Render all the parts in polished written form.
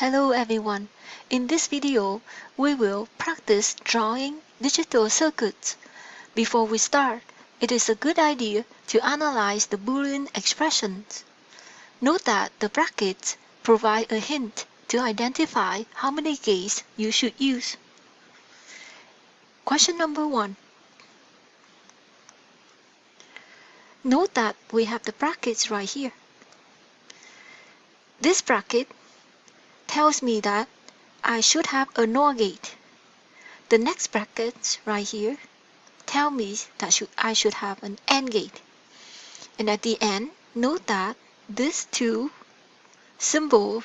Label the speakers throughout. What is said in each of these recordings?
Speaker 1: Hello everyone. In this video, we will practice drawing digital circuits. Before we start, it is a good idea to analyze the Boolean expressions. Note that the brackets provide a hint to identify how many gates you should use. Question number 1. Note that we have the brackets right here. This bracket tells me that I should have a NOR gate. The next brackets right here tell me that I should have an AND gate. And at the end, note that these two symbols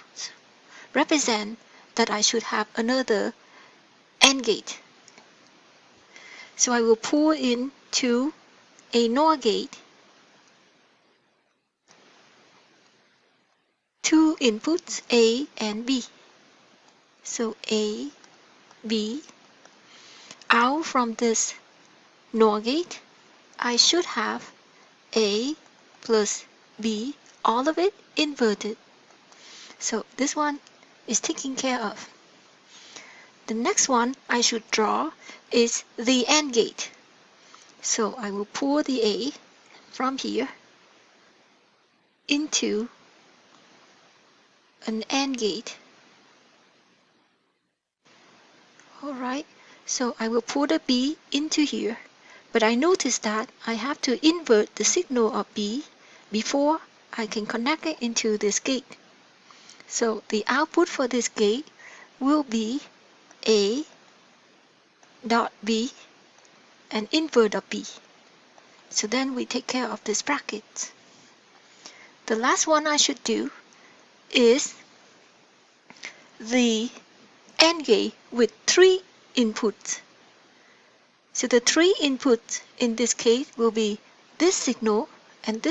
Speaker 1: represent that I should have another AND gate. So I will pull into a NOR gate two inputs A and B. So A, B. Out from this NOR gate, I should have A plus B, all of it inverted. So this one is taken care of. The next one I should draw is the AND gate. So I will pull the A from here into an AND gate. Alright, so I will pull the B into here, but I notice that I have to invert the signal of B before I can connect it into this gate. So the output for this gate will be A dot B, an invert of B. So then we take care of this bracket. The last one I should do is the AND gate with three inputs. So the three inputs in this case will be this signal and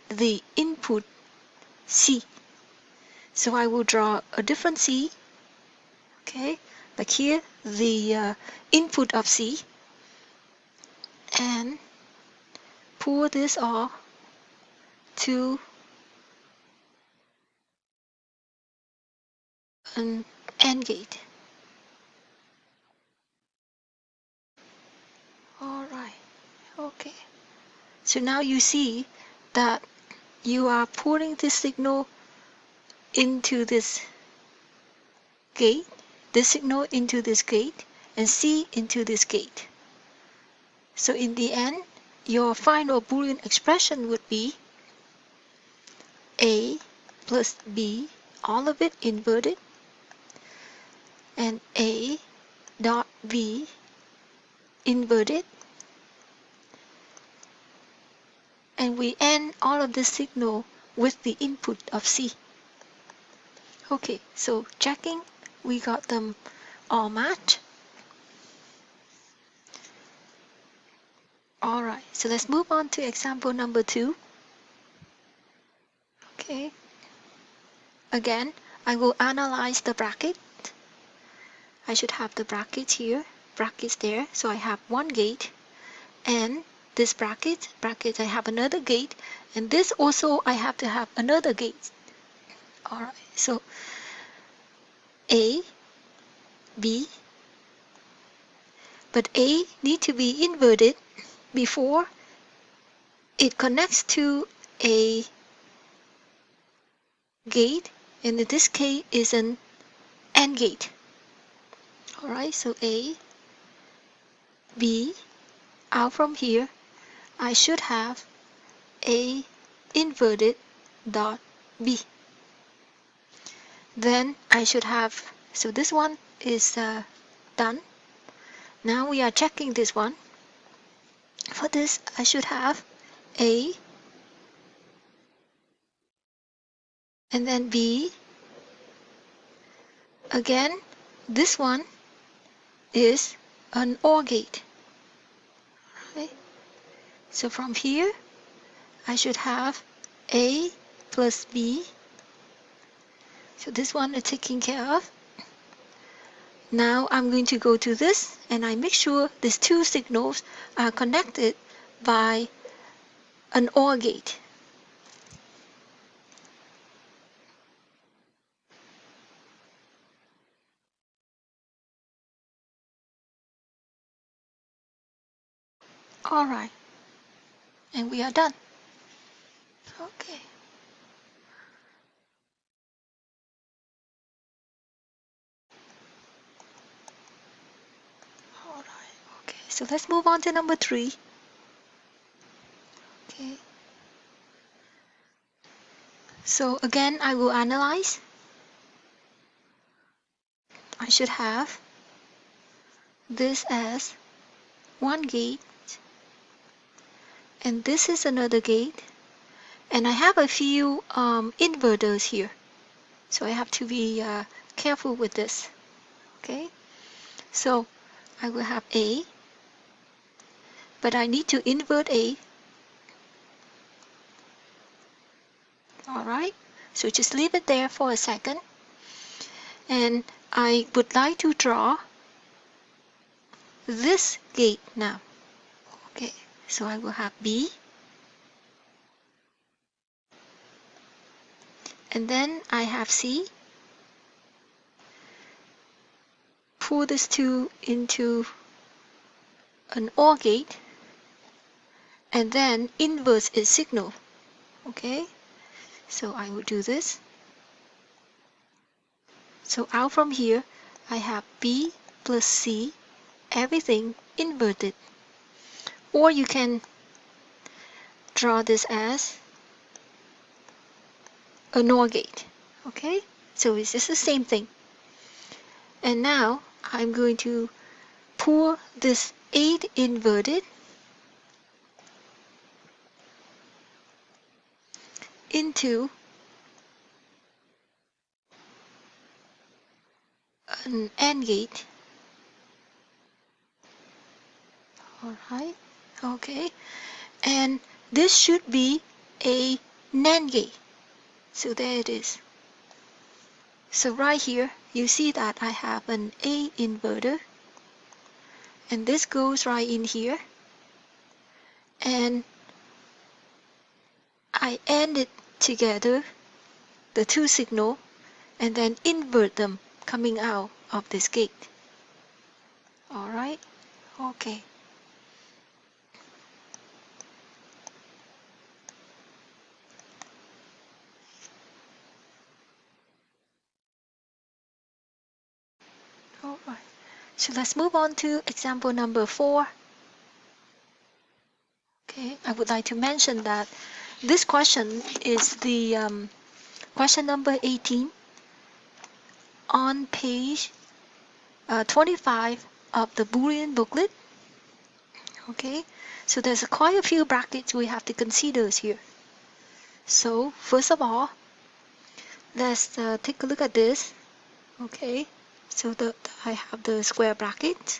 Speaker 1: the input C. So I will draw a different C. Okay, like here the input of C, and pull this off to an AND gate. Alright, okay. So now you see that you are pulling this signal into this gate, this signal into this gate, and C into this gate. So in the end, your final Boolean expression would be A plus B, all of it inverted, and A dot B inverted, and we end all of the signal with the input of C. Okay, so checking, we got them all matched. Alright, so let's move on to example number 2. Okay, again, I will analyze the bracket. I should have the brackets here, brackets there, so I have one gate, and this bracket, I have another gate, and this also I have to have another gate. Alright, so A, B, but A need to be inverted before it connects to a gate, and in this case is an AND gate. Alright, so A, B, out from here, I should have A inverted dot B. Then I should have, so this one is done. Now we are checking this one. For this, I should have A, and then B. Again, this one is an OR gate. Okay. So from here, I should have A plus B. So this one is taken care of. Now I'm going to go to this, and I make sure these two signals are connected by an OR gate. Alright, and we are done. Okay. Alright, okay. So let's move on to number 3. Okay. So again, I will analyze. I should have this as one gate, and this is another gate, and I have a few inverters here, so I have to be careful with this. Okay, so I will have A, but I need to invert A. Alright, so just leave it there for a second, and I would like to draw this gate now. Okay, so I will have B, and then I have C. Pull this 2 into an OR gate, and then inverse its signal. Okay, so I will do this. So out from here, I have B plus C, everything inverted. Or you can draw this as a NOR gate. Okay, so it's just the same thing. And now I'm going to pour this 8 inverted into an AND gate. Alright, okay. And this should be a NAND gate. So there it is. So right here, you see that I have an A inverter, and this goes right in here, and I AND it together, the 2 signal, and then invert them coming out of this gate. Alright, okay. Alright, so let's move on to example number 4. Okay, I would like to mention that this question is the question number 18 on page 25 of the Boolean booklet. Okay, so there's quite a few brackets we have to consider here. So first of all, let's take a look at this. Okay, so I have the square bracket.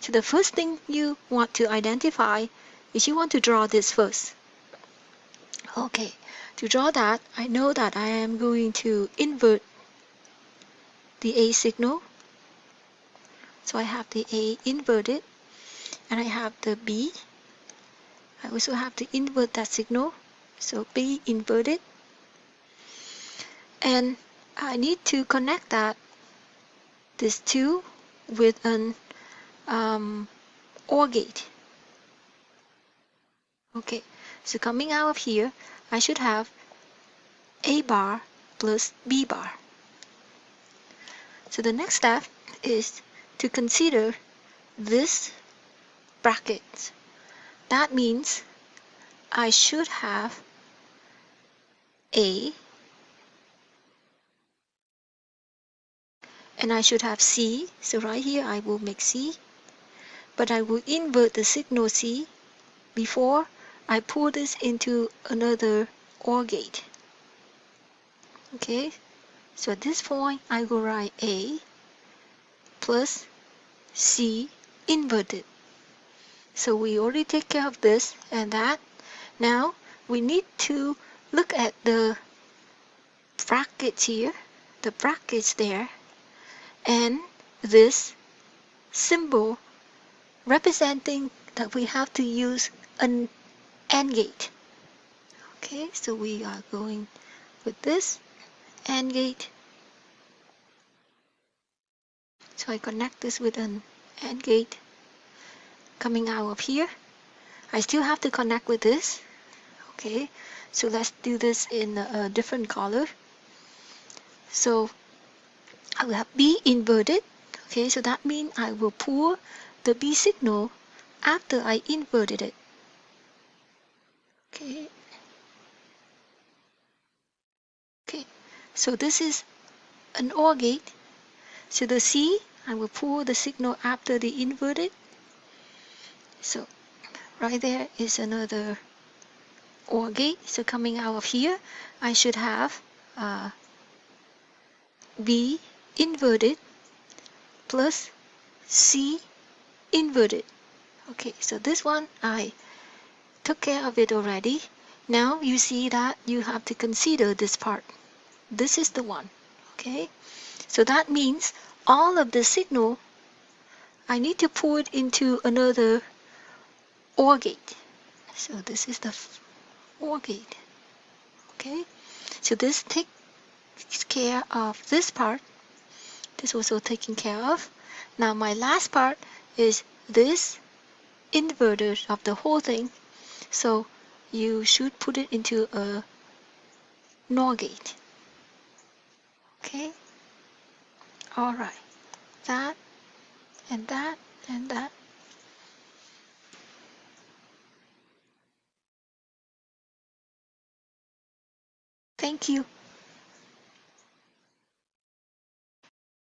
Speaker 1: So the first thing you want to identify is you want to draw this first. Okay, to draw that, I know that I am going to invert the A signal. So I have the A inverted, and I have the B. I also have to invert that signal, so B inverted. And I need to connect this 2 with an OR gate. Okay, so coming out of here, I should have A bar plus B bar. So the next step is to consider this bracket. That means I should have A, and I should have C. So right here I will make C, but I will invert the signal C before I pull this into another OR gate. Okay, so at this point I will write A plus C inverted. So we already take care of this and that. Now we need to look at the brackets here, the brackets there, and this symbol representing that we have to use an AND gate. Okay, so we are going with this AND gate. So I connect this with an AND gate coming out of here. I still have to connect with this. Okay, so let's do this in a different color. So I will have B inverted. Okay, so that means I will pull the B signal after I inverted it. Okay. Okay, so this is an OR gate. So the C, I will pull the signal after the inverted. So right there is another OR gate. So coming out of here, I should have B inverted plus C inverted. Okay, so this one I took care of it already. Now you see that you have to consider this part. This is the one. Okay, so that means all of the signal I need to pull it into another OR gate. So this is the OR gate. Okay, so this takes care of this part. This also taken care of. Now my last part is this inverter of the whole thing. So you should put it into a NOR gate. Okay, all right, that and that and that. Thank you.